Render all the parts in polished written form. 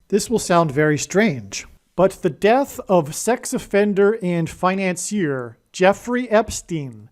This will sound very strange, but the death of sex offender and financier Jeffrey Epstein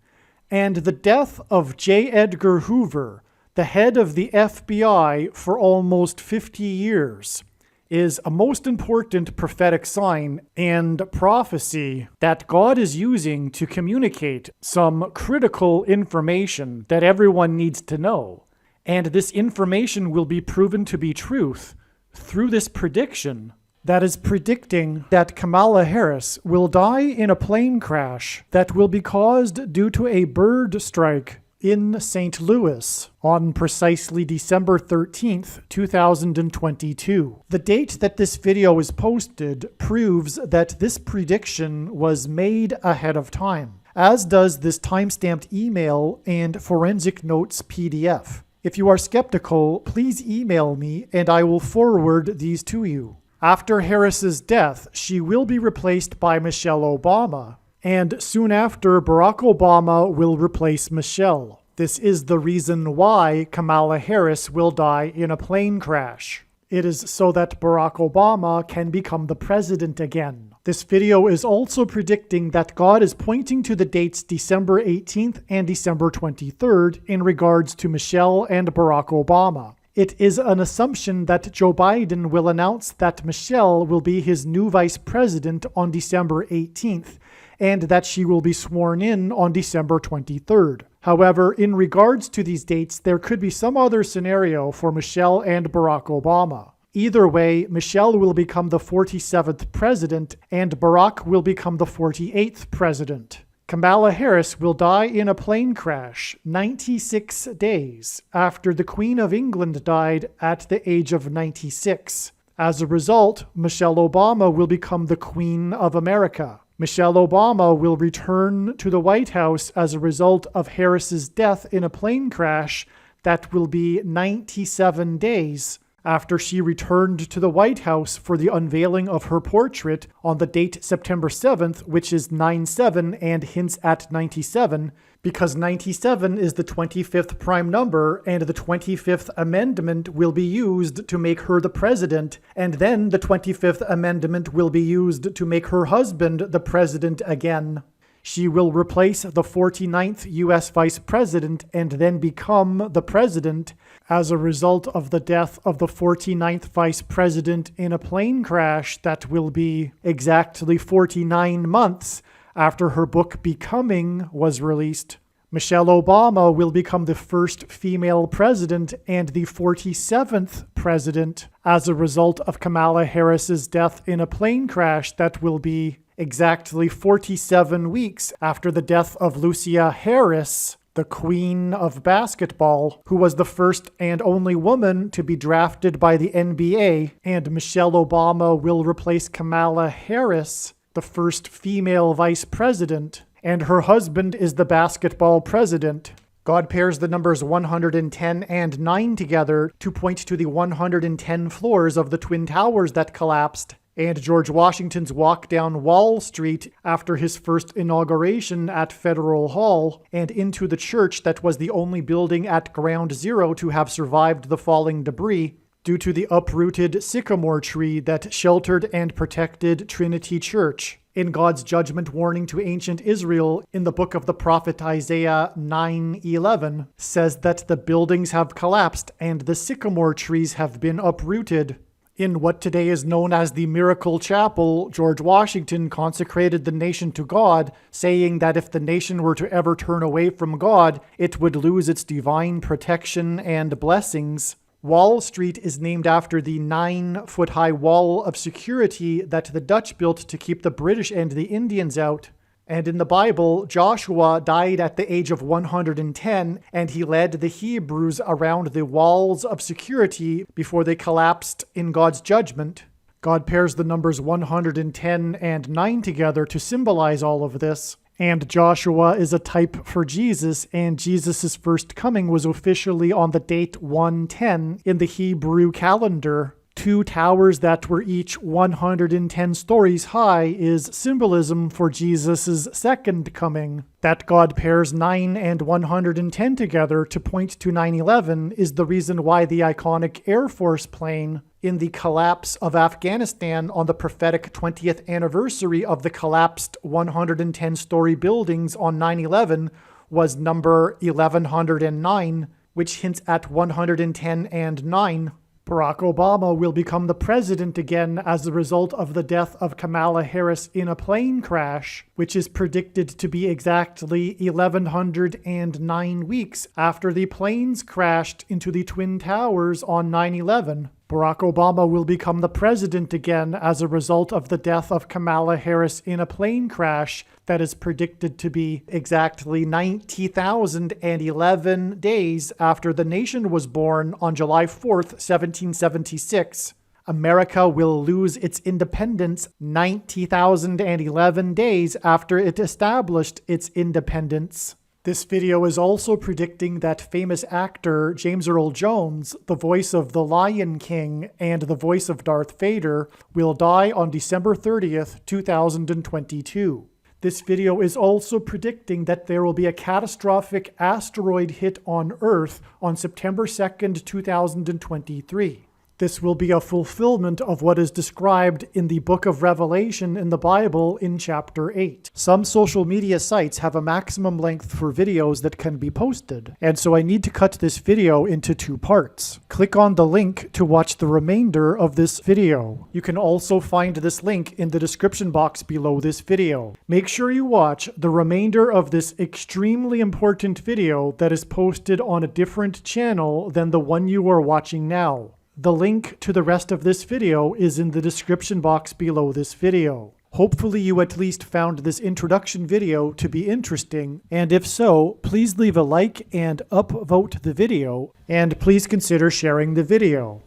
and the death of J. Edgar Hoover, the head of the FBI for almost 50 years, is a most important prophetic sign and prophecy that God is using to communicate some critical information that everyone needs to know. And this information will be proven to be truth through this prediction that is predicting that Kamala Harris will die in a plane crash that will be caused due to a bird strike in St. Louis on precisely December 13th, 2022. The date that this video is posted proves that this prediction was made ahead of time, as does this timestamped email and forensic notes PDF. If you are skeptical, please email me and I will forward these to you. After Harris's death, she will be replaced by Michelle Obama, and soon after, Barack Obama will replace Michelle. This is the reason why Kamala Harris will die in a plane crash. It is so that Barack Obama can become the president again. This video is also predicting that God is pointing to the dates December 18th and December 23rd in regards to Michelle and Barack Obama. It is an assumption that Joe Biden will announce that Michelle will be his new vice president on December 18th, and that she will be sworn in on December 23rd. However, in regards to these dates, there could be some other scenario for Michelle and Barack Obama. Either way, Michelle will become the 47th president, and Barack will become the 48th president. Kamala Harris will die in a plane crash 96 days after the Queen of England died at the age of 96. As a result, Michelle Obama will become the Queen of America. Michelle Obama will return to the White House as a result of Harris's death in a plane crash that will be 97 days after she returned to the White House for the unveiling of her portrait on the date September 7th, which is 9/7 and hints at 97, because 97 is the 25th prime number, and the 25th Amendment will be used to make her the president, and then the 25th Amendment will be used to make her husband the president again. She will replace the 49th U.S. Vice President and then become the President as a result of the death of the 49th Vice President in a plane crash that will be exactly 49 months after her book Becoming was released. Michelle Obama will become the first female president and the 47th president as a result of Kamala Harris's death in a plane crash that will be exactly 47 weeks after the death of Lucia Harris, the queen of basketball, who was the first and only woman to be drafted by the NBA, and Michelle Obama will replace Kamala Harris, the first female vice president, and her husband is the basketball president. God pairs the numbers 110 and 9 together to point to the 110 floors of the Twin Towers that collapsed, and George Washington's walk down Wall Street after his first inauguration at Federal Hall, and into the church that was the only building at Ground Zero to have survived the falling debris due to the uprooted sycamore tree that sheltered and protected Trinity Church. In God's judgment warning to ancient Israel in the book of the prophet Isaiah 9:11 says that the buildings have collapsed and the sycamore trees have been uprooted. In what today is known as the Miracle Chapel, George Washington consecrated the nation to God, saying that if the nation were to ever turn away from God, it would lose its divine protection and blessings. Wall Street is named after the 9-foot-high wall of security that the Dutch built to keep the British and the Indians out. And in the Bible, Joshua died at the age of 110, and he led the Hebrews around the walls of security before they collapsed in God's judgment. God pairs the numbers 110 and 9 together to symbolize all of this. And Joshua is a type for Jesus, and Jesus' first coming was officially on the date 110 in the Hebrew calendar. 2 towers that were each 110 stories high is symbolism for Jesus' second coming. That God pairs 9 and 110 together to point to 9/11 is the reason why the iconic Air Force plane in the collapse of Afghanistan on the prophetic 20th anniversary of the collapsed 110-story buildings on 9/11 was number 1109, which hints at 110 and 9. Barack Obama will become the president again as a result of the death of Kamala Harris in a plane crash, which is predicted to be exactly 1109 weeks after the planes crashed into the Twin Towers on 9/11. Barack Obama will become the president again as a result of the death of Kamala Harris in a plane crash that is predicted to be exactly 90,011 days after the nation was born on July 4th, 1776. America will lose its independence 90,011 days after it established its independence. This video is also predicting that famous actor James Earl Jones, the voice of the Lion King and the voice of Darth Vader, will die on December 30th, 2022. This video is also predicting that there will be a catastrophic asteroid hit on Earth on September 2nd, 2023. This will be a fulfillment of what is described in the book of Revelation in the Bible in chapter 8. Some social media sites have a maximum length for videos that can be posted, and so I need to cut this video into 2 parts. Click on the link to watch the remainder of this video. You can also find this link in the description box below this video. Make sure you watch the remainder of this extremely important video that is posted on a different channel than the one you are watching now. The link to the rest of this video is in the description box below this video. Hopefully you at least found this introduction video to be interesting, and if so, please leave a like and upvote the video, and please consider sharing the video.